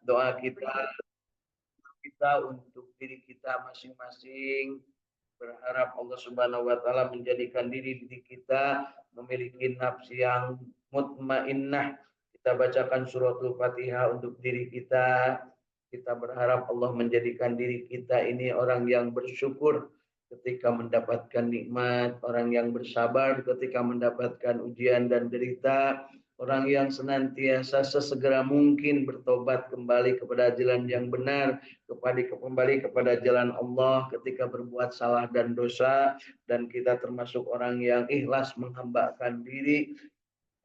doa kita untuk diri kita masing-masing, berharap Allah Subhanahu wa taala menjadikan diri kita memiliki nafsi yang mutmainnah. Kita bacakan suratul Fatihah untuk diri kita. Kita berharap Allah menjadikan diri kita ini orang yang bersyukur ketika mendapatkan nikmat, orang yang bersabar ketika mendapatkan ujian dan derita, orang yang senantiasa sesegera mungkin bertobat kembali kepada jalan yang benar, kembali kepada jalan Allah ketika berbuat salah dan dosa, dan kita termasuk orang yang ikhlas menghambakan diri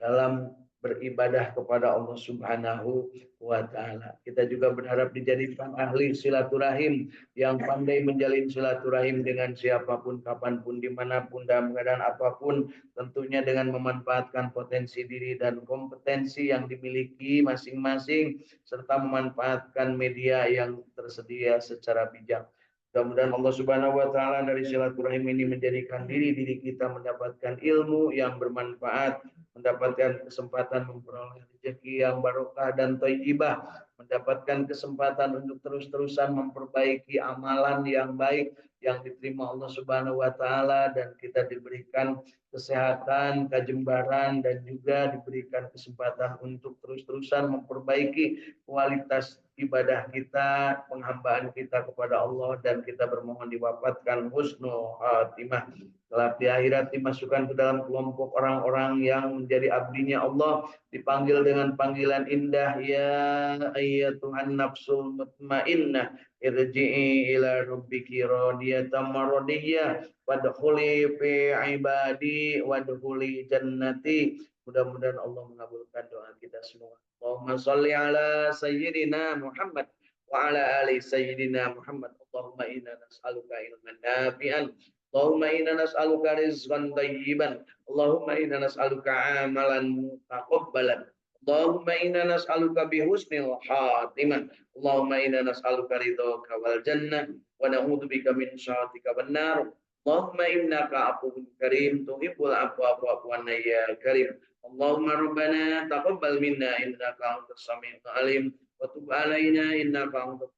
dalam beribadah kepada Allah Subhanahu wa taala. Kita juga berharap dijadikan ahli silaturahim yang pandai menjalin silaturahim dengan siapapun, kapanpun, dimanapun, dalam keadaan apapun, tentunya dengan memanfaatkan potensi diri dan kompetensi yang dimiliki masing-masing, serta memanfaatkan media yang tersedia secara bijak. Mudah-mudahan Allah Subhanahu wa taala dari silaturahim ini menjadikan diri kita mendapatkan ilmu yang bermanfaat, mendapatkan kesempatan memperoleh rezeki yang barokah dan thayyibah, mendapatkan kesempatan untuk terus-terusan memperbaiki amalan yang baik yang diterima Allah Subhanahu wa taala, dan kita diberikan kesehatan, kejembaran, dan juga diberikan kesempatan untuk terus-terusan memperbaiki kualitas ibadah kita, penghambaan kita kepada Allah, dan kita bermohon diwafatkan husnul khatimah. Kelak di akhirat dimasukkan ke dalam kelompok orang-orang yang menjadi abdinya Allah, dipanggil dengan panggilan indah, ya ayyatuhan nafsul mutmainnah irji'i ila rabbiki radiyatan maradiyah wadkhuli fi ibadi wadkhuli jannati. Mudah-mudahan Allah mengabulkan doa kita semua. Allahumma sholli ala sayyidina Muhammad wa ala ali sayyidina Muhammad. Allahumma inna nas'aluka ilman nafi'an. Allahumma inna nas'aluka rizqan thayyiban. Allahumma inna nas'aluka amalan mutaqabbalan. Allahumma inna nas'aluka bihusnil khatimah. Allahumma inna nas'aluka ridhaka wal jannah wa na'udzubika min syarrika wan nar. Allahumma innaka afuwwun karim tuhibbul afwa fa'fu anna ya karim. Allahumma rabbana taqabbal minna innaka antas samiul alim wa tub alaina innaka antas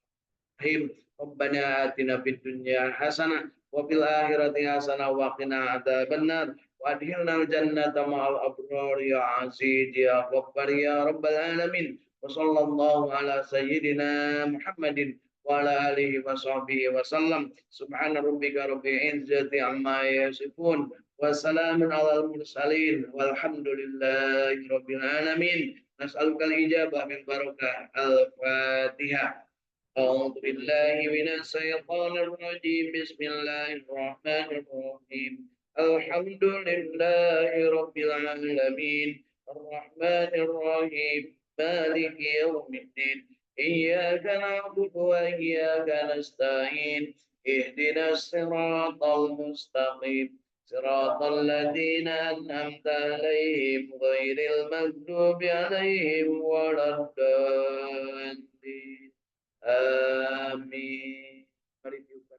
rahim. Rabbana atina fid dunya hasanah wa fil akhirati hasanah wa qina adzabannar wa adkhilnal jannata ma'al abrar ya aziz ya ghaffar ya rabbal alamin. Wa sallallahu ala sayyidina Muhammadin wa ala alihi wa sahbihi wa sallam. Subhana rabbika rabbil izzati amma yasifun wa salamun alal mursalin walhamdulillahi rabbil alamin. Nas'alukal ijabah min barakah al-Fatihah. أعوذ بالله من الشيطان الرجيم بسم الله الرحمن الرحيم الحمد لله رب العالمين الرحمن الرحيم مالك يوم الدين إياك نعبد وإياك نستعين اهدنا الصراط المستقيم صراط الذين أنعمت عليهم غير المغضوب عليهم ولا الضالين. Amin. Mari diubah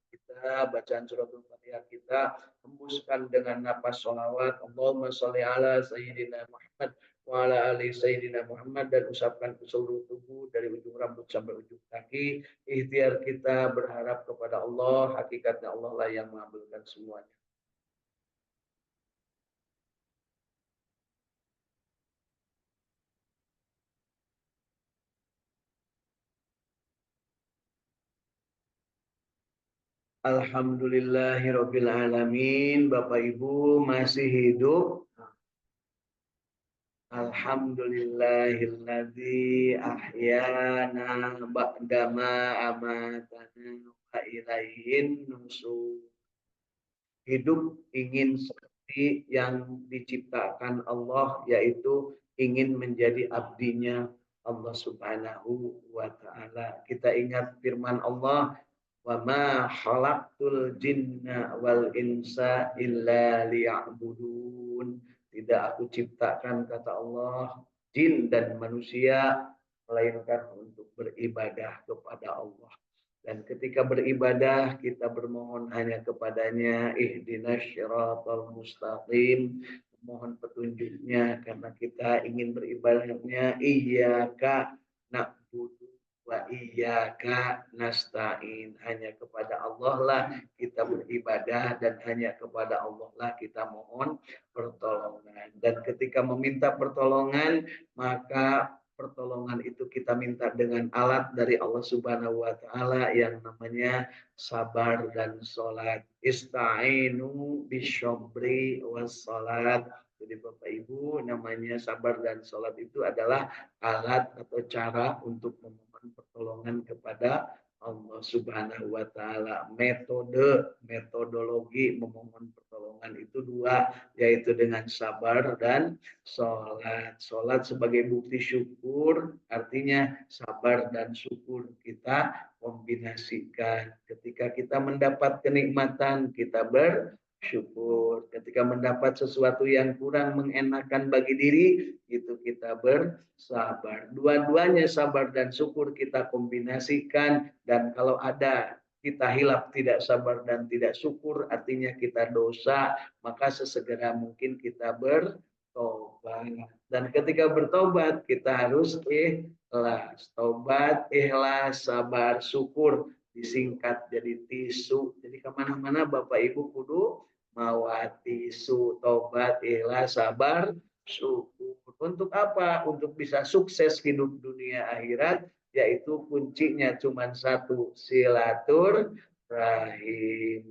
kita, bacaan suratul Fatihah kita, hembuskan dengan napas sholawat. Allahumma sholli ala sayyidina Muhammad wa ala ali sayyidina Muhammad, dan usapkan ke seluruh tubuh dari ujung rambut sampai ujung kaki. Ikhtiar kita berharap kepada Allah, hakikatnya Allah lah yang mengabulkan semuanya. Alhamdulillahirabbil alamin. Bapak Ibu masih hidup? Alhamdulillahilladzi ahyana ba'dama amatana wa ilaihin nusur. Hidup ingin seperti yang diciptakan Allah, yaitu ingin menjadi abdinya Allah Subhanahu wa taala. Kita ingat firman Allah, wa ma khalaqtul jinna wal insa illa liya'budun. Tidak aku ciptakan, kata Allah, jin dan manusia melainkan untuk beribadah kepada Allah. Dan ketika beribadah kita bermohon hanya kepadanya, ihdinas syiratal mustaqim, mohon petunjuknya, karena kita ingin beribadahnya iyyaka na'budu wa iyyaka nasta'in. Hanya kepada Allah lah kita beribadah dan hanya kepada Allah lah kita mohon pertolongan. Dan ketika meminta pertolongan, maka pertolongan itu kita minta dengan alat dari Allah Subhanahu wa taala yang namanya sabar dan salat. Ista'inu bisyabri was salat. Jadi Bapak Ibu, namanya sabar dan salat itu adalah alat atau cara untuk memohon pertolongan kepada Allah Subhanahu wa taala. Metodologi memohon pertolongan itu dua, yaitu dengan sabar dan sholat. Sholat sebagai bukti syukur, artinya sabar dan syukur kita kombinasikan. Ketika kita mendapat kenikmatan, kita bersyukur. Ketika mendapat sesuatu yang kurang mengenakan bagi diri, itu kita bersabar. Dua-duanya sabar dan syukur kita kombinasikan, dan kalau ada kita hilaf tidak sabar dan tidak syukur, artinya kita dosa, maka sesegera mungkin kita bertobat. Dan ketika bertobat kita harus ikhlas. Tobat, ikhlas, sabar, syukur disingkat jadi tisu. Jadi kemana-mana Bapak Ibu kudu mawa tisu. Tobat, ikhlas, sabar, syukur. Untuk apa? Untuk bisa sukses hidup dunia akhirat, yaitu kuncinya cuma satu, silaturahim.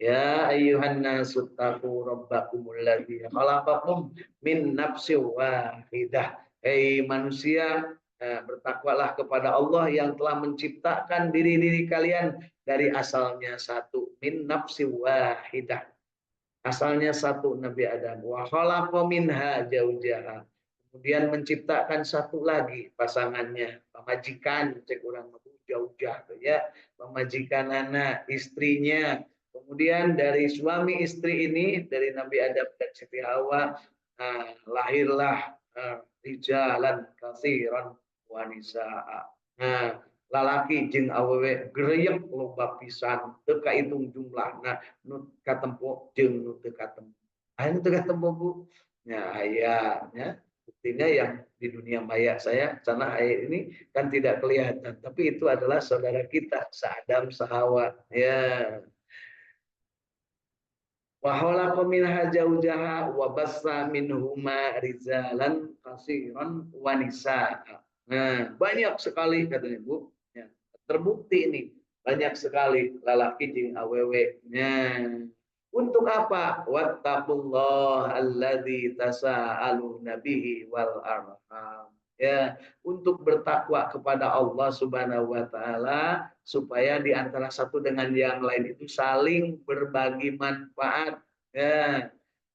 Ya ayyuhan nasu taqu rabbakumul ladzi khalaqakum min nafsin wahidah. Hei manusia, bertakwalah kepada Allah yang telah menciptakan diri-diri kalian dari asalnya satu, min nafsin wahidah. Asalnya satu, Nabi Adam. Wa khalaqa minha zaujaha. Kemudian menciptakan satu lagi pasangannya, pemajikan, cek orang jauh-jauh ya, pemajikan anak, istrinya. Kemudian dari suami istri ini, dari Nabi Adam dan Siti Hawa, lahirlah rijalan katsiran wa nisaa. Nah, lalaki jeung awewe gereyek loba pisan teu kahitung jumlahna nu katempo jeung nu teu katempo. Aya nu teu katempo Bu. Ya aya ya. Buktinya yang di dunia maya saya sana aya ini kan tidak kelihatan, tapi itu adalah saudara kita, Adam Sahawa. Ya. Wa khalaqa minha zawjaha wa bassa minhuma rijalan katsiran wa nisaa. Nah, banyak sekali katanya Bu. Ya, terbukti ini banyak sekali lalaki jeung awewe. Nah, untuk apa? Wattaqullah alladzi tasaaluna bihi wal arham. Ya, untuk bertakwa kepada Allah Subhanahu wa taala supaya di antara satu dengan yang lain itu saling berbagi manfaat. Ya,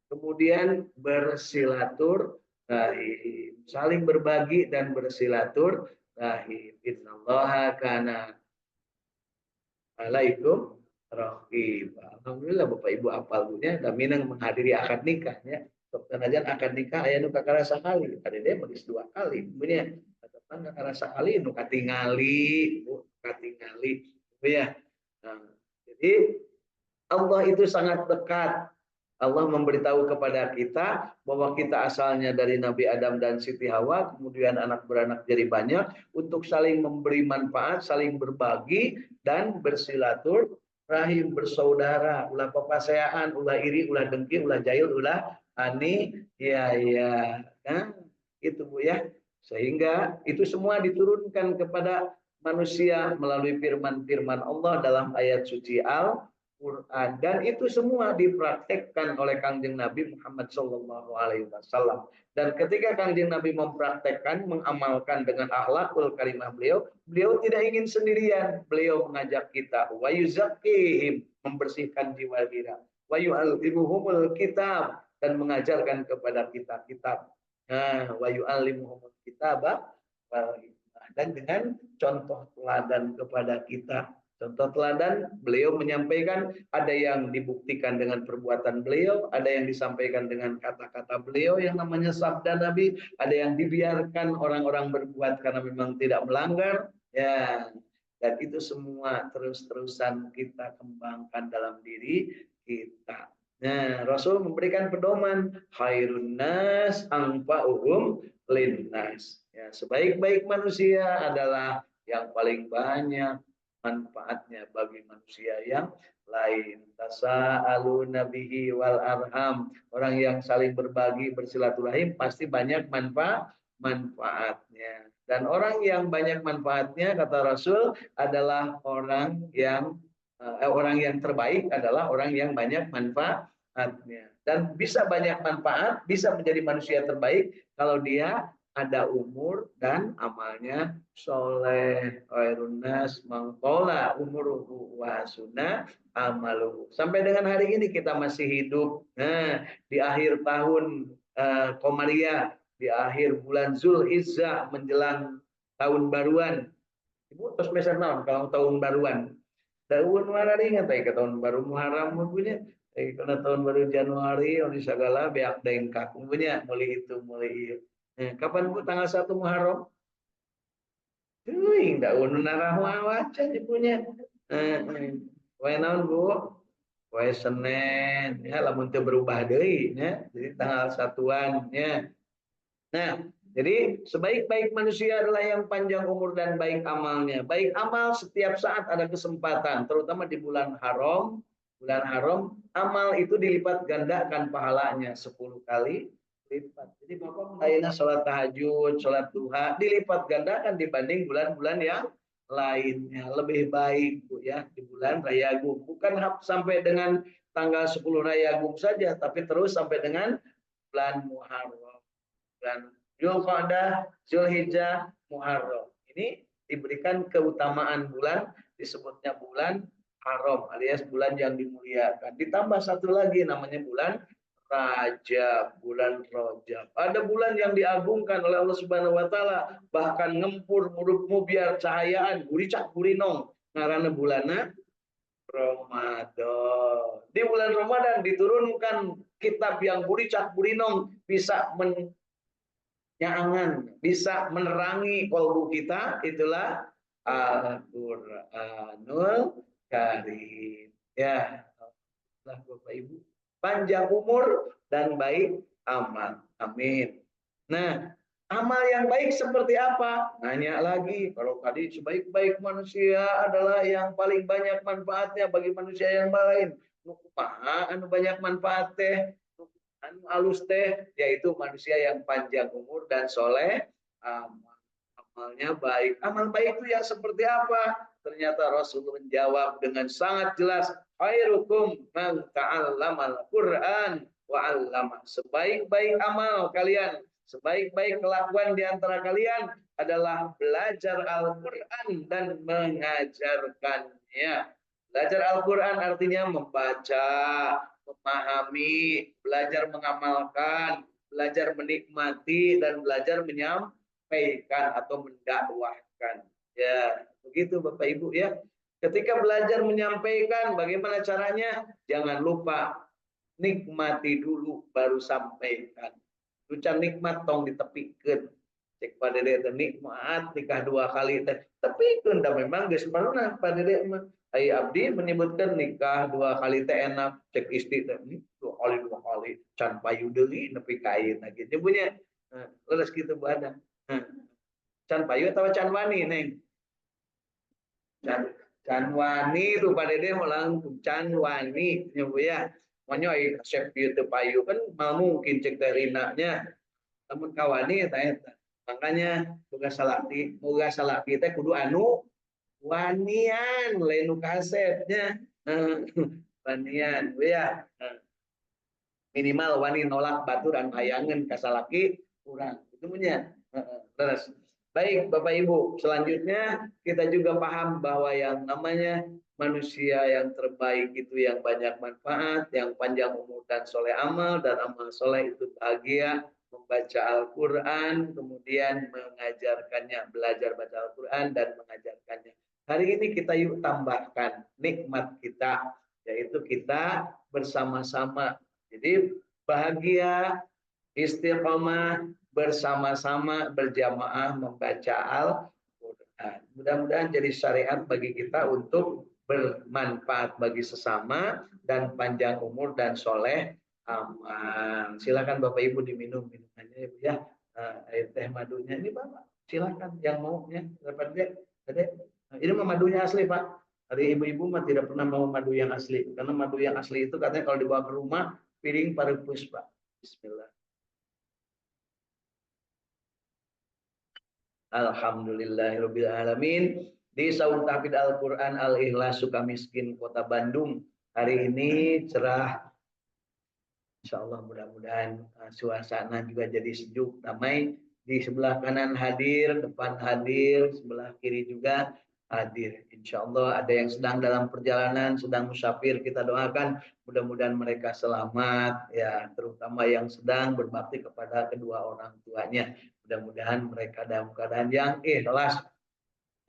kemudian bersilaturahim, saling berbagi dan bersilaturahim. Innallaha kana alaikum rahim. Alhamdulillah Bapak Ibu apalnya dan minang menghadiri akad nikahnya. Senajan akad nikah aya nu kakarasa kali, ada dia magis 2 kali. Punya katakan kakarasa kali nu katingali, Bu, katingali. Ya. Nah, jadi Allah itu sangat dekat. Allah memberitahu kepada kita bahwa kita asalnya dari Nabi Adam dan Siti Hawa, kemudian anak beranak jadi banyak, untuk saling memberi manfaat, saling berbagi, dan bersilaturahim, bersaudara, ulah papaseaan, ulah iri, ulah dengki, ulah jahil, ulah ani, ya, nah, itu Bu ya. Sehingga itu semua diturunkan kepada manusia melalui firman-firman Allah dalam ayat suci Al-Quran, dan itu semua dipraktekkan oleh Kangjeng Nabi Muhammad SAW. Dan ketika Kangjeng Nabi mempraktekkan, mengamalkan dengan akhlakul karimah beliau, beliau tidak ingin sendirian. Beliau mengajak kita, wa yuzakkihim, membersihkan jiwa kita, wa yu'allimuhumul kitab, dan mengajarkan kepada kita kitab. Nah, wa yu'allimuhumul kitab, dan dengan contoh teladan kepada kita. Contoh teladan, beliau menyampaikan, ada yang dibuktikan dengan perbuatan beliau, ada yang disampaikan dengan kata-kata beliau yang namanya sabda Nabi, ada yang dibiarkan orang-orang berbuat karena memang tidak melanggar, ya. Dan itu semua terus-terusan kita kembangkan dalam diri kita. Nah, Rasul memberikan pedoman khairun nas anfa'uhum linnas. Ya, sebaik-baik manusia adalah yang paling banyak manfaatnya bagi manusia yang lain. Tasa'alu nabihi wal arham. Orang yang saling berbagi bersilaturahim pasti banyak manfaatnya. Dan orang yang banyak manfaatnya kata Rasul adalah orang yang terbaik adalah orang yang banyak manfaatnya. Dan bisa banyak manfaat, bisa menjadi manusia terbaik kalau dia ada umur dan amalnya soleh. Khairun nas mangkola umuruhu wa sunnah amaluhu. Sampai dengan hari ini kita masih hidup. Nah, di akhir tahun Komariah, di akhir bulan Zulhizzah menjelang tahun baruan. Ibu terus meser naon kalau tahun baruan. Tahun mana ingat ke tahun baru Muharram punya karena tahun baru Januari orang segala beak dengkak punya mulai itu mulai kapan Bu tanggal 1 Muharram teuing da ulun narahwa waca punya wae naon Bu wae Senin ya lamun teu berubah deui nya jadi tanggal satuan nya. Nah, jadi sebaik-baik manusia adalah yang panjang umur dan baik amalnya. Baik amal setiap saat ada kesempatan, terutama di bulan haram. Bulan haram, amal itu dilipat gandakan pahalanya 10 kali lipat. Jadi Bapak mengayomi sholat tahajud, sholat duha, dilipat gandakan dibanding bulan-bulan yang lainnya. Lebih baik Bu ya di bulan Rayagung. Bukan sampai dengan tanggal 10 Rayagung saja, tapi terus sampai dengan bulan Muharram. Dan Zulqa'dah, Zulhijjah, Muharram. Ini diberikan keutamaan bulan, disebutnya bulan haram alias bulan yang dimuliakan. Ditambah satu lagi namanya bulan Rajab, bulan Rajab. Ada bulan yang diagungkan oleh Allah Subhanahu wa taala, bahkan ngempur murukmu biar cahayaan, guricak gurinong. Ngaranna bulanna Ramadan. Di bulan Ramadan diturunkan kitab yang guricak gurinong bisa nyaangan bisa menerangi kalbu kita, itulah Al-Qur'anul Karim. Ya, Allah Bapak Ibu, panjang umur dan baik amal. Amin. Nah, amal yang baik seperti apa? Nanya lagi, kalau tadi sebaik-baik manusia adalah yang paling banyak manfaatnya bagi manusia yang lain. Anu banyak manfaat teh anu alus teh yaitu manusia yang panjang umur dan soleh, amalnya baik. Amal baik itu yang seperti apa? Ternyata Rasul menjawab dengan sangat jelas, khairukum man ta'allamal Qur'an wa 'allama. Sebaik-baik amal kalian, sebaik-baik kelakuan di antara kalian adalah belajar Al-Qur'an dan mengajarkannya. Belajar Al-Qur'an artinya membaca, memahami, belajar mengamalkan, belajar menikmati, dan belajar menyampaikan atau mendakwahkan. Ya, begitu Bapak Ibu ya. Ketika belajar menyampaikan, bagaimana caranya? Jangan lupa nikmati dulu baru sampaikan. Ucan nikmat tong ditepikan. Cek pada dia nikmat nikah 2 kali teh. Tepikeun da memang geus pernah pada dia mah. Ai abdi menyebutkan nikah 2 kali teh enak, cek istri teh 2 kali can payu deui nepi ka ayeuna gitu punya. Leres kitu Bu ada. Can payu atau can wani neng? Can wani tuh pada dia langsung can wani ya Bu ya. Makanya ai resep ieu teu payu kan mungkin cek teh rinanya. Namun kawani eta. Makanya boga salaki teh kudu anu wanian lain nu kasepnya. Wanian ya. Minimal wani nolak baturan hayangan kasalaki kurang. Itu punya. Terus. Baik Bapak Ibu, selanjutnya kita juga paham bahwa yang namanya manusia yang terbaik itu yang banyak manfaat, yang panjang umur dan soleh amal, dan amal soleh itu bahagia, membaca Al-Quran, kemudian mengajarkannya, belajar baca Al-Quran dan mengajarkannya. Hari ini kita yuk tambahkan nikmat kita, yaitu kita bersama-sama. Jadi bahagia, istiqomah, bersama-sama berjamaah membaca Al-Quran. Mudah-mudahan jadi syariat bagi kita untuk bermanfaat bagi sesama dan panjang umur dan soleh aman. Silakan Bapak Ibu diminum minumannya ya Bu ya. Air teh madunya ini Bapak. Silakan yang mau ya. Dapat deh. Ini mah madunya asli Pak. Hari ibu-ibu mah tidak pernah mau madu yang asli. Karena madu yang asli itu katanya kalau dibawa ke rumah piring parepus Pak. Bismillah. Alhamdulillahirabbil alamin. Di Saung Tahfidz Al-Qur'an Al-Ikhlas Sukamiskin Kota Bandung. Hari ini cerah. Insya Allah mudah-mudahan suasana juga jadi sejuk, damai. Di sebelah kanan hadir, depan hadir, sebelah kiri juga hadir. Insya Allah ada yang sedang dalam perjalanan, sedang musafir, kita doakan mudah-mudahan mereka selamat, ya terutama yang sedang berbakti kepada kedua orang tuanya. Mudah-mudahan mereka dalam keadaan yang ikhlas.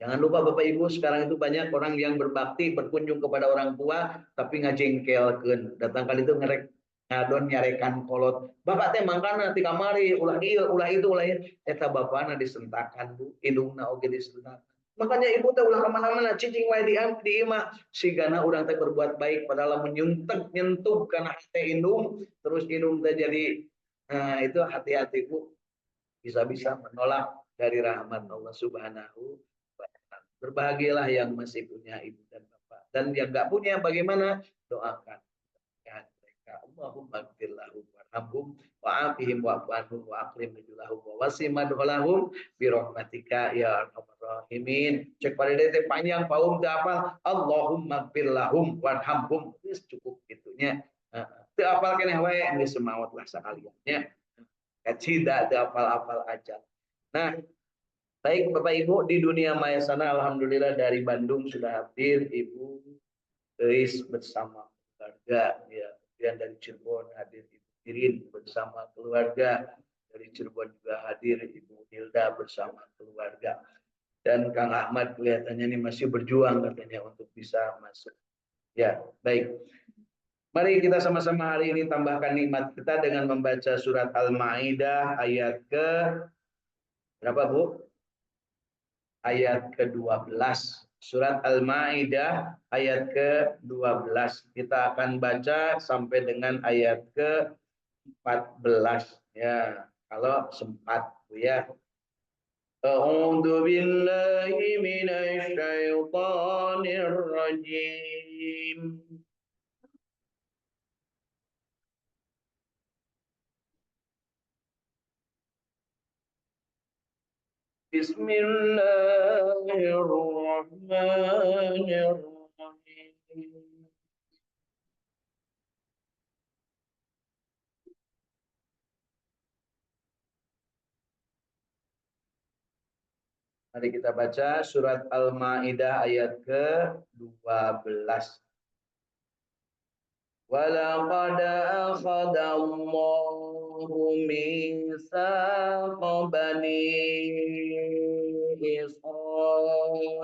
Jangan lupa Bapak Ibu, sekarang itu banyak orang yang berbakti, berkunjung kepada orang tua, tapi ngajengkelkeun. Datang kali itu ngerek ngadon nyarekan kolot. Bapak teh mangkana nanti kamari, ulah ieu, ulah itu, ulah ieu. Eta bapana disentakan Bu, hidungna oge disentakan. Makanya ibu teh ulah kemana-mana, cicing wae di imah. Sigana urang teh berbuat baik, padahal menyuntek nyentuh kana hate indung, terus indung teh jadi, nah itu hati-hati Bu, bisa-bisa menolak dari rahmat Allah Subhanahu. Berbahagialah yang masih punya ibu dan bapak. Dan yang nggak punya bagaimana? Doakan. Ya, mereka. Allahumma gfir lahum warhamhum wa'afihim wa'afu'anhum wa'aklim nujulahum wa wasimadulahum birahmatika ya arhamar rahimin. Cek pada detik panjang paum apa? Allahumma gfir lahum warhamhum. Ini cukup itunya. Itu apal keneh wae geus semawat lah sakalian nya. Kacida teu apal-apal aja. Nah, baik Bapak Ibu di dunia maya sana, alhamdulillah dari Bandung sudah hadir Ibu Eis bersama keluarga, ya. Kemudian dari Cirebon hadir Ibu Irin bersama keluarga, dari Cirebon juga hadir Ibu Hilda bersama keluarga, dan Kang Ahmad kelihatannya ini masih berjuang katanya untuk bisa masuk. Ya, baik. Mari kita sama-sama hari ini tambahkan nikmat kita dengan membaca surat Al-Maidah ayat ke berapa Bu? Ayat ke-12. Surat Al-Maidah ayat ke-12. Kita akan baca sampai dengan ayat ke-14 ya. Kalau sempat ya. A'udzu billahi minasy syaithanir rajim. Bismillahirrahmanirrahim. Mari kita baca surat Al-Maidah ayat ke-12. Walaqad akhadha Allahu mitsaqa bani Israila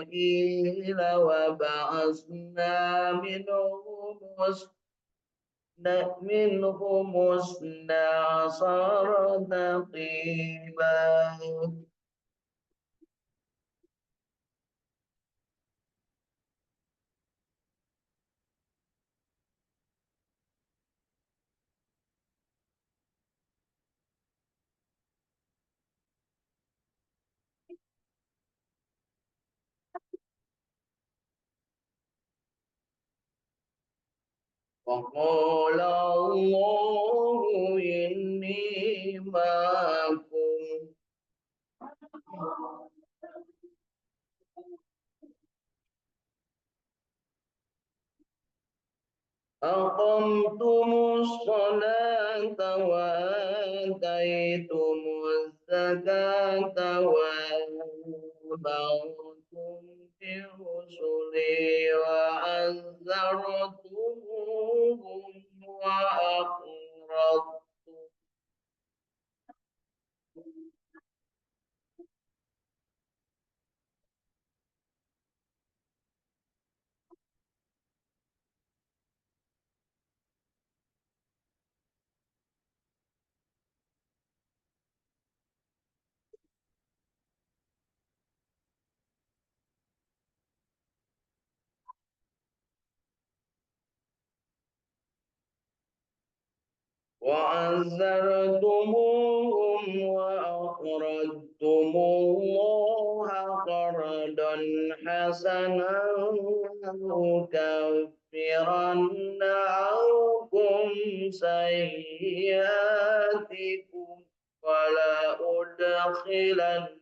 wa ba'asna minhum musna asara naqiba. وقال الله إني معكم أقمتم الصلاة وآتيتم الزكاة وآمنتم برسلي وعزرتموهم وأقرضتم وعزرتموهم وأقرضتم الله قرضا حسنا ليكفرن عنكم سيئاتكم ولا أدخلنكم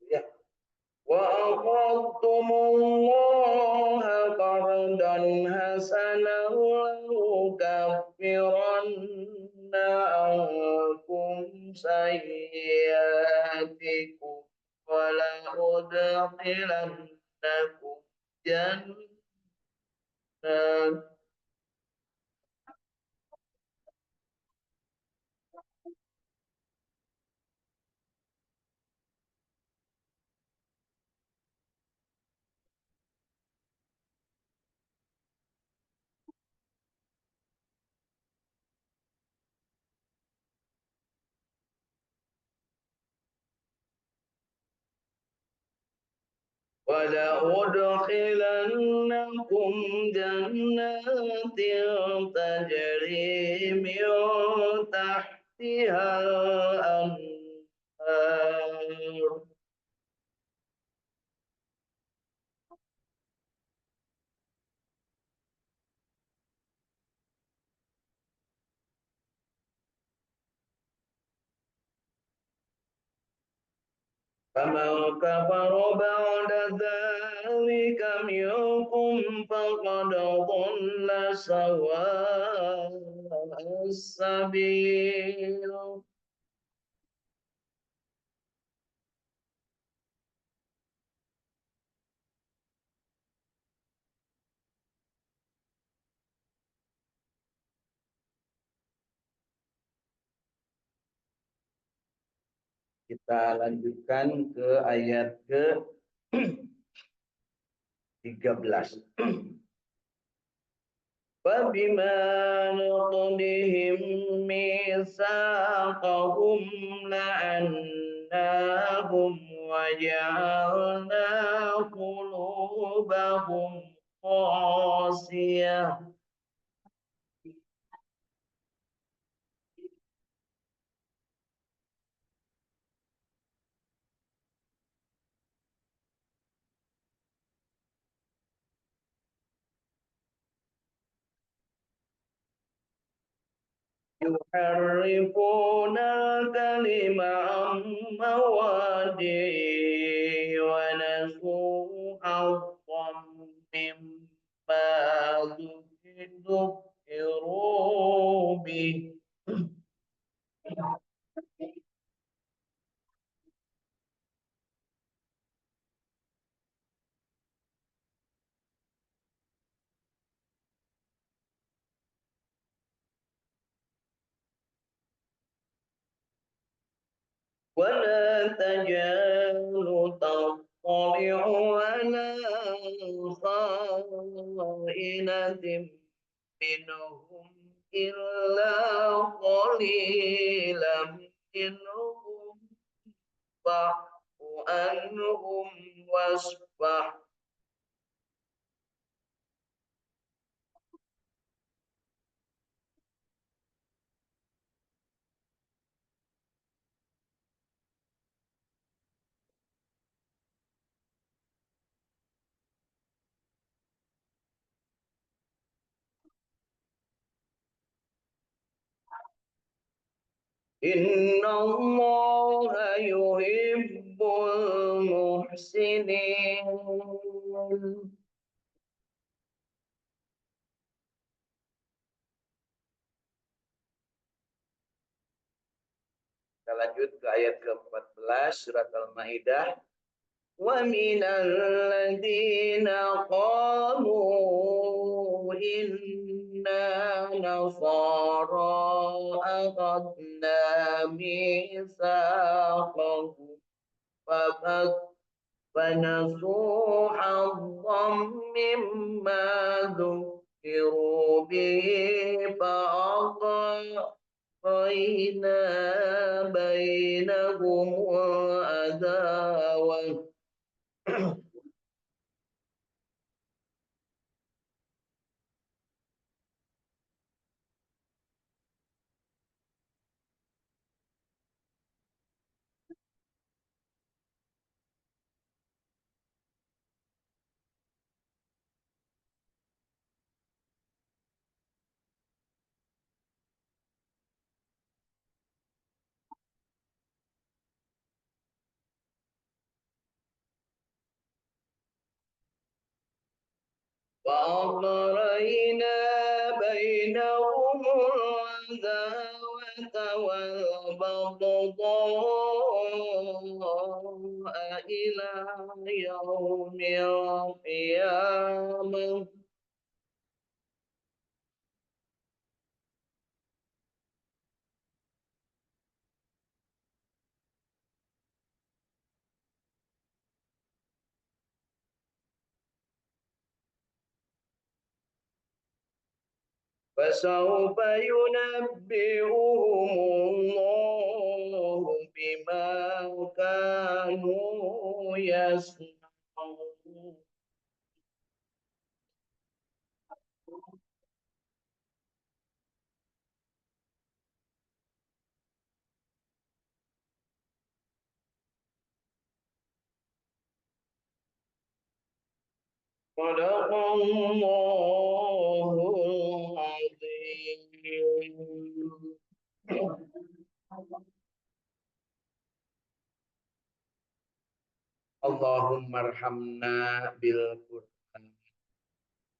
ya. وأقرضتم الله قرضا حسنا ليكفرن عنكم سيئاتكم ولأدخلنكم جنات ولأدخلنكم جنات تجري من تحتها الأنهار فمن كفر بعد ذلك منكم فقد ضل سواء السبيل. Kita lanjutkan ke ayat ke 13. فبما نقضهم ميثاقهم لعناهم وجعلنا قلوبهم قاسية يحرفون الكلم عن مواضعه ونسوا حظا مما ذكروا به ولا تجعل تطلع على خائنة منهم إلا قليلا منهم فاعف عنهم واصفح إن الله يحب المحسنين. Kita lanjut ke ayat ke-14 surat Al-Maidah. ومن الذين قالوا إنا نصارى أخذنا ميثاقهم فنسوا حظا مما ذكروا به فأغرينا بينهم العداوة وأغرينا بينهم العداوة والبغضاء إلى يوم القيامة فسوف ينبئهم الله بما كانوا يصنعون صدق الله العظيم. Allahumma arhamna bil Quran.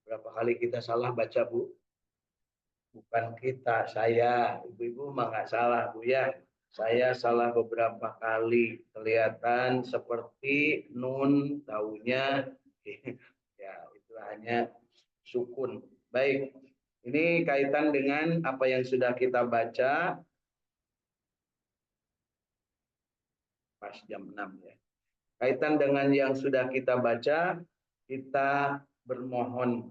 Berapa kali kita salah baca, Bu? Bukan kita, saya. Ibu-ibu mah nggak salah, Bu ya. Saya salah beberapa kali. Kelihatan seperti nun, taunya ya itu hanya sukun. Baik. Ini kaitan dengan apa yang sudah kita baca pas jam 6 ya. Kaitan dengan yang sudah kita baca, kita bermohon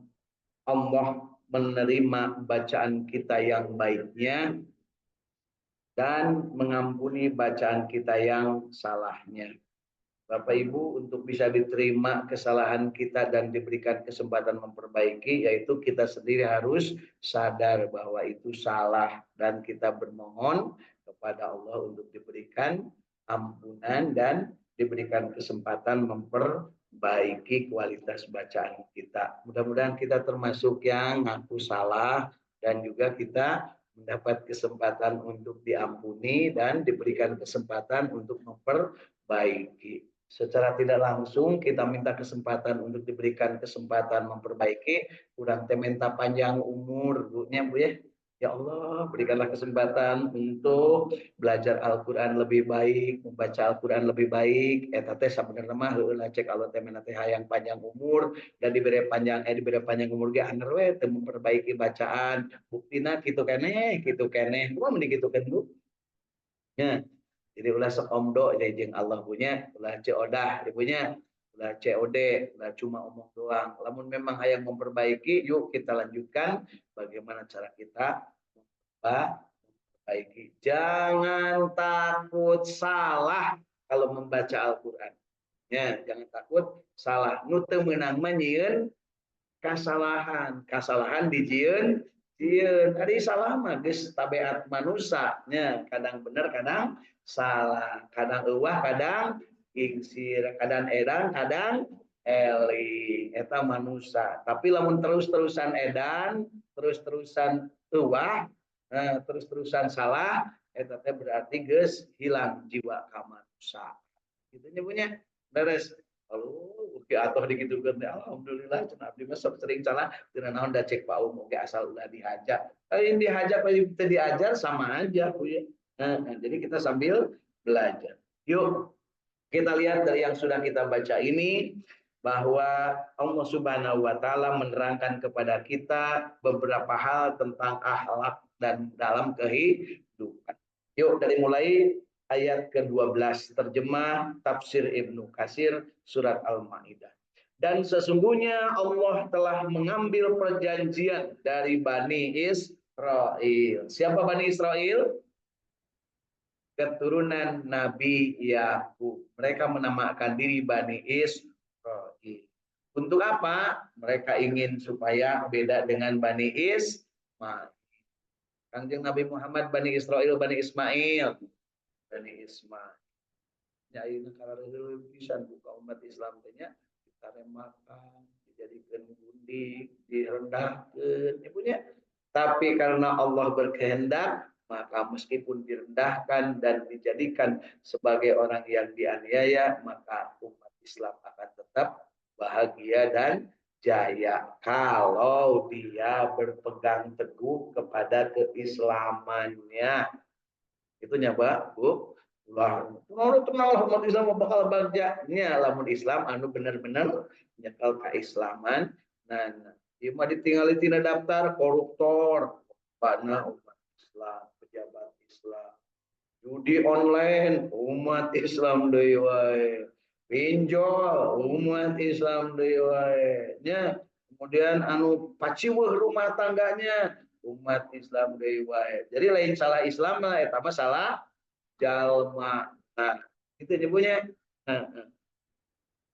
Allah menerima bacaan kita yang baiknya dan mengampuni bacaan kita yang salahnya. Bapak Ibu, untuk bisa diterima kesalahan kita dan diberikan kesempatan memperbaiki, yaitu kita sendiri harus sadar bahwa itu salah dan kita bermohon kepada Allah untuk diberikan ampunan dan diberikan kesempatan memperbaiki kualitas bacaan kita. Mudah-mudahan kita termasuk yang ngaku salah dan juga kita mendapat kesempatan untuk diampuni dan diberikan kesempatan untuk memperbaiki. Secara tidak langsung kita minta kesempatan untuk diberikan kesempatan memperbaiki, kurang minta panjang umur, Bu ya. Ya Allah, berikanlah kesempatan untuk belajar Al-Quran lebih baik, membaca Al-Quran lebih baik. Eta teh sabenerna mah heulah cek Allah teh mena teh hayang panjang umur dan diberi panjang umur ge anger we teu memperbaiki bacaan. Buktina kitu keneh. Kumaha mending kitu kan, Bu? Ya. Jadi ulah sekomdo jeung Allah punya, ulah ceodah dia punya, ulah COD, ulah cuma omong doang. Lamun memang hayang memperbaiki, yuk kita lanjutkan bagaimana cara kita memperbaiki. Jangan takut salah kalau membaca Al-Qur'an. Ya, jangan takut salah. Nu teu meunang mah nyieun kasalahan. Kasalahan dijieun Iya, tadi salah mah geus tabeat manusia. Ya, kadang benar, kadang salah. Kadang euah, kadang gingsir, kadang edan, kadang eling. Eta manusia. Tapi lamun terus-terusan edan, terus-terusan euah, terus-terusan salah, eta teh berarti geus hilang jiwa ka manusia. Gitu nya punya. Beres. Lalu oke atuh digitukeun teh alhamdulillah cenah abdi mah sering salah tina naon da cek Pak Umum ge asal ulah dihajar. Lain dihajar aya teu diajar sama aja Bu ya. Jadi kita sambil belajar. Yuk kita lihat dari yang sudah kita baca ini bahwa Allah Subhanahu wa taala menerangkan kepada kita beberapa hal tentang akhlak dan dalam kehidupan. Yuk dari mulai ayat ke-12 terjemah tafsir Ibnu Katsir surat Al-Maidah. Dan sesungguhnya Allah telah mengambil perjanjian dari Bani Israel. Siapa Bani Israel? Keturunan Nabi Yakub. Mereka menamakan diri Bani Israel. Untuk apa? Mereka ingin supaya beda dengan Bani Ismail. Kanjeng Nabi Muhammad Bani Israel, Bani Ismail. Bani Ismail. Ya ini kalau bisa buka umat Islam tanya kita makan, dijadikan gundik, direndahkan, ibunya. Tapi karena Allah berkehendak, maka meskipun direndahkan dan dijadikan sebagai orang yang dianiaya, maka umat Islam akan tetap bahagia dan jaya kalau dia berpegang teguh kepada keislamannya. Itu nyaba, Bu. Allah tenang umat Islam bakal bahagianya lamun Islam anu bener-bener nyekal keislaman. Nah, ieu mah ditinggali tina daftar koruptor, bana umat Islam, pejabat Islam. Judi online umat Islam deui wae. Pinjol umat Islam deui wae. Nya, kemudian anu paciweuh rumah tangganya umat Islam deui wae. Jadi lain salah Islam lah eta mah salah jalma. Nah, itu nyebutnya.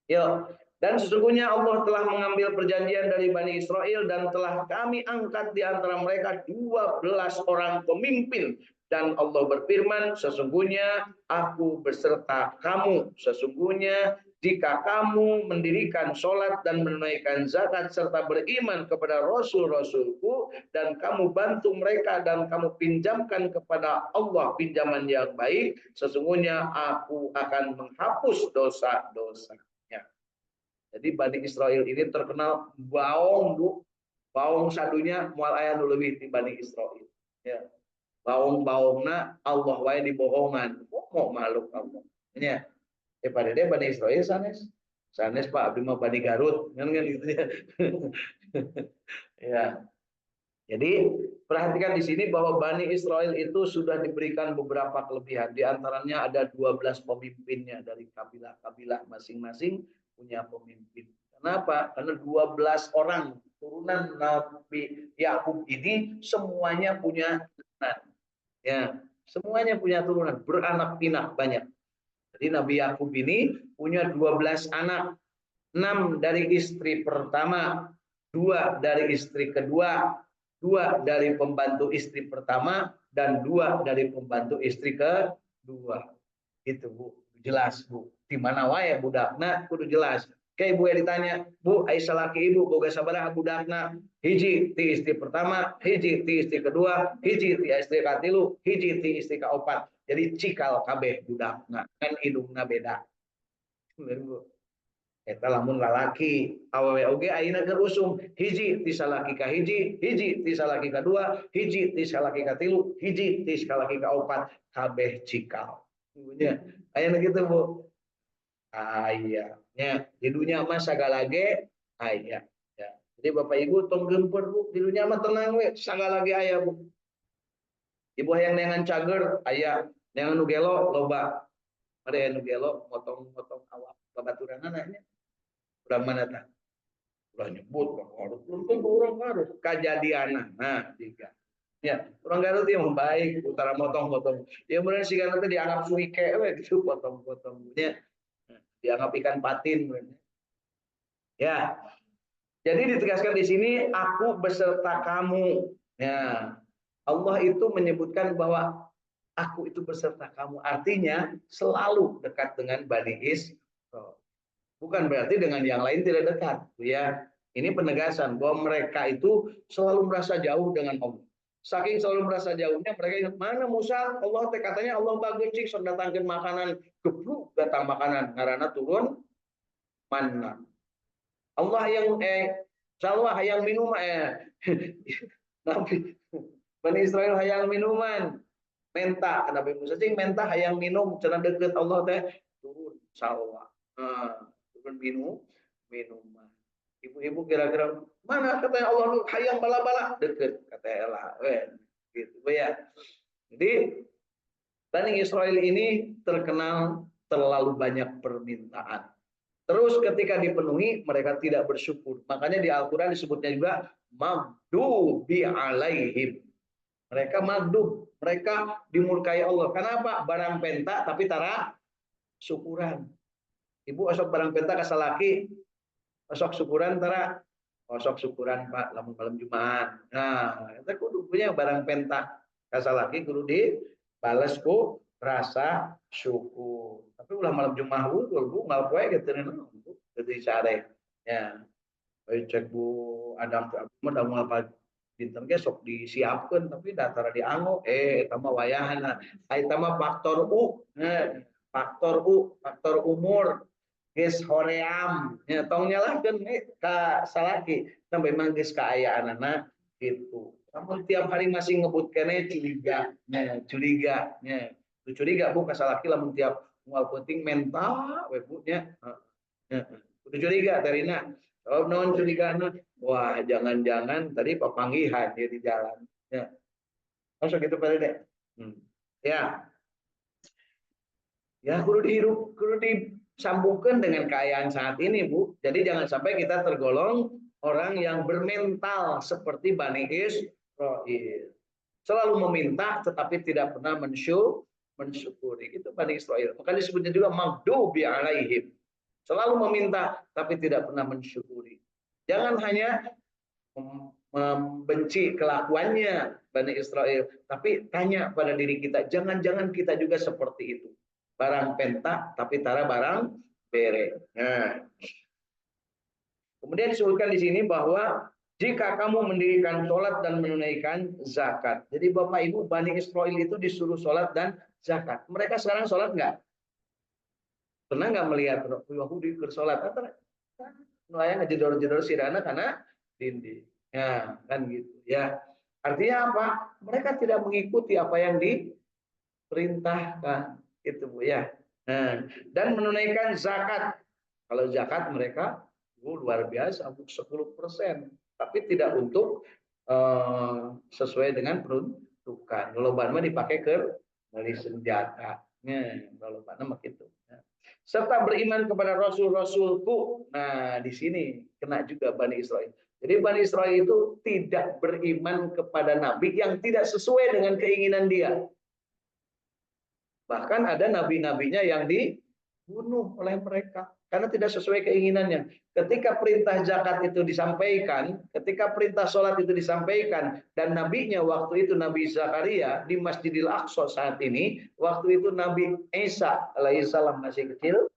Yuk. Dan sesungguhnya Allah telah mengambil perjanjian dari Bani Israel dan telah kami angkat di antara mereka 12 orang pemimpin. Dan Allah berfirman, sesungguhnya aku beserta kamu. Sesungguhnya jika kamu mendirikan sholat dan menunaikan zakat serta beriman kepada Rasul-Rasulku dan kamu bantu mereka dan kamu pinjamkan kepada Allah pinjaman yang baik, sesungguhnya aku akan menghapus dosa-dosanya. Jadi Bani Israel ini terkenal baong, Bu. Baong sadunya mual aya nu leuwih ti Bani Israel. Ya. Baong-baongna Allah wae dibohongan. Mau makhluk Allah. Ya. Pada dia Bani Israel sanes. Sanes Pak Abdi mah Bani Garut. Kan gitu ya. Ya. Jadi perhatikan di sini bahwa Bani Israel itu sudah diberikan beberapa kelebihan. Di antaranya ada 12 pemimpinnya dari kabilah-kabilah masing-masing punya pemimpin. Kenapa? Karena 12 orang turunan Nabi Yakub ini semuanya punya turunan. Ya, semuanya punya turunan, beranak pinak banyak. Jadi Nabi Yakub ini punya 12 anak. 6 dari istri pertama, 2 dari istri kedua, 2 dari pembantu istri pertama, dan 2 dari pembantu istri kedua. Itu Bu, jelas Bu. Di mana wae budakna kudu jelas. Kayak ibu yang ditanya, Bu, Aisyah laki ibu boga sabaraha budakna? Hiji ti istri pertama, hiji ti istri kedua, hiji ti istri katilu, hiji ti istri kaopat. Jadi cikal kabeh budakna, kan hidungna beda. Bu. Eta lamun lalaki awewe oge ayeuna keur usum hiji ti salaki ka hiji, hiji ti salaki ka dua, hiji ti salaki ka tilu, hiji ti salaki ka opat, kabeh cikal. Nya ayeuna kitu Bu. Aya nya di dunya mah sagala ge aya. Ya. Jadi Bapak Ibu tong gempeur Bu, di dunya mah tenang we, sagala ge aya Bu. Ibu hayang neangan cager aya, neangan nu gelo loba. Ada nu gelo motong-motong awak babaturanna nya. Urang mana tah? Ulah nyebut Garut, belum tentu orang Garut. Kajadian, nah tiga. Ya, orang Garut yang baik, utara motong-motong. Ya benar sih kan itu dianggap suike, gitu potong-potongnya. Dianggap ikan patin. Ya, jadi ditegaskan di sini, aku beserta kamu. Ya, Allah itu menyebutkan bahwa aku itu beserta kamu. Artinya selalu dekat dengan Bani Israil. Bukan berarti dengan yang lain tidak dekat, ya. Ini penegasan bahwa mereka itu selalu merasa jauh dengan Allah. Saking selalu merasa jauhnya, mereka ingat mana Musa, Allah katanya Allah bagus cik, so datangkan makanan, gebluk datang makanan, karena turun mana. Allah yang Allah yang minum Nabi Bani Israel hayang minuman, menta, Nabi Musa cing menta hayang minum, cenah deket Allah teh turun salwa. Turun minum minuman. Ibu-ibu kira-kira mana katanya Allah hayang bala-bala deket katanya lah, gitu ya. Jadi Bani Israel ini terkenal terlalu banyak permintaan. Terus ketika dipenuhi mereka tidak bersyukur. Makanya di Al-Qur'an disebutnya juga maghdubi alaihim. Mereka maghdub, mereka dimurkai Allah. Kenapa? Barang penta tapi tara syukuran. Ibu osok barang penta kasalaki, osok syukuran tara, osok syukuran Pak lamun malam Jumat. Nah, kita kudu punya barang penta kasalaki kudu dibales ku rasa syukur. Tapi ulah malam Jumat wungkul Bu ngal poe gitu Bu. Jadi sare. Ya. Cek Bu Adam ke Abu mah damal dinten ge sok disiapkeun tapi datara dianggo eta mah wayahna. Eta mah faktor U. Faktor umur geus hoream nya tong nyalahkeun ka salaki sampai manggis kaayaanana gitu. Namun tiap hari masih ngebut kene curiga nya curiga Bu ka salaki lamun tiap moal penting mental we Bu nya kudu curiga tarina. Oh non curigana, wah jangan-jangan tadi papanggihan dia di jalan. Ya, masuk gitu Pak Dede. Ya, ya kudu disambungkan dengan keadaan saat ini Bu. Jadi jangan sampai kita tergolong orang yang bermental seperti Bani Israil. Selalu meminta tetapi tidak pernah mensyukuri. Itu Bani Israil. Maka disebutnya juga maghdubi alaihim. Selalu meminta tapi tidak pernah mensyukuri. Jangan hanya membenci kelakuannya Bani Israil, tapi tanya pada diri kita, jangan-jangan kita juga seperti itu. Barang penta tapi tara barang bere. Nah. Kemudian disebutkan di sini bahwa jika kamu mendirikan sholat dan menunaikan zakat. Jadi Bapak Ibu Bani Israil itu disuruh sholat dan zakat. Mereka sekarang sholat nggak? Pernah nggak melihat Yahudi bersolat? Nelayan ngejedor-jedor sirana karena dinding. Ya, kan gitu. Ya, artinya apa? Mereka tidak mengikuti apa yang diperintahkan, itu Bu ya. Nah, dan menunaikan zakat. Kalau zakat mereka luar biasa, 10%, tapi tidak untuk sesuai dengan peruntukan. Kalau mah dipakai ke beli senjata. Kalau mah gitu. Serta beriman kepada rasul-rasulku. Nah, di sini kena juga Bani Israil. Jadi Bani Israil itu tidak beriman kepada nabi yang tidak sesuai dengan keinginan dia. Bahkan ada nabi-nabinya yang dibunuh oleh mereka karena tidak sesuai keinginannya. Ketika perintah zakat itu disampaikan, ketika perintah sholat itu disampaikan, dan nabinya waktu itu Nabi Zakaria di Masjidil Aqsa saat ini, waktu itu Nabi Isa alaihissalam masih kecil,